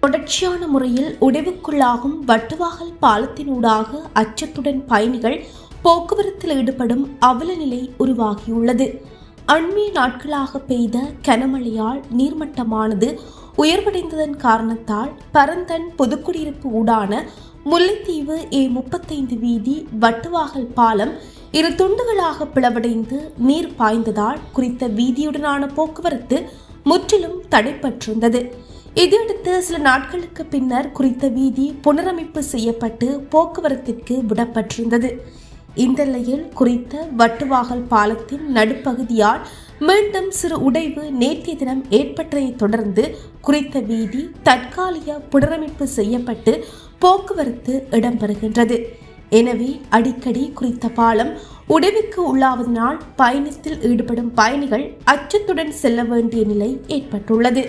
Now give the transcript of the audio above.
தொடர்ச்சியான முறையில் உடைவுக்குள்ளாகும் வட்டுவாகல் பாலத்தினூடாக அச்சத்துடன் பயணிகள் போக்குவரத்தில் ஈடுபடும் அவல நிலை உருவாகியுள்ளது. அண்மைய நாட்களாக பெய்த கனமழையால் நீர்மட்டமானது உயர்வடைந்ததன் காரணத்தால் பரந்தன் பொதுக்குடியிருப்பு ஊடான முல்லைத்தீவு A35 வீதி வட்டுவாகல் பாலம் இரு துண்டுகளாக பிளவடைந்து நீர் பாய்ந்ததால் குறித்த வீதியுடனான போக்குவரத்து முற்றிலும் தடைப்பட்டிருந்தது. இதையடுத்து சில நாட்களுக்கு பின்னர் குறித்த வீதி புனரமைப்பு செய்யப்பட்டு போக்குவரத்திற்கு விடப்பட்டிருந்தது. இந்த நிலையில் குறித்த வட்டுவாகல் பாலத்தின் நடுப்பகுதியால் மீண்டும் சிறு உடைவு நேற்றைய தினம் ஏற்பட்டதை தொடர்ந்து குறித்த வீதி தற்காலிக புனரமைப்பு செய்யப்பட்டு போக்குவரத்து இடம்பெறுகின்றது. எனவே அடிக்கடி குறித்த பாலம் உடைவுக்கு உள்ளாவதனால் பயணத்தில் ஈடுபடும் பயணிகள் அச்சத்துடன் செல்ல வேண்டிய நிலை ஏற்பட்டுள்ளது.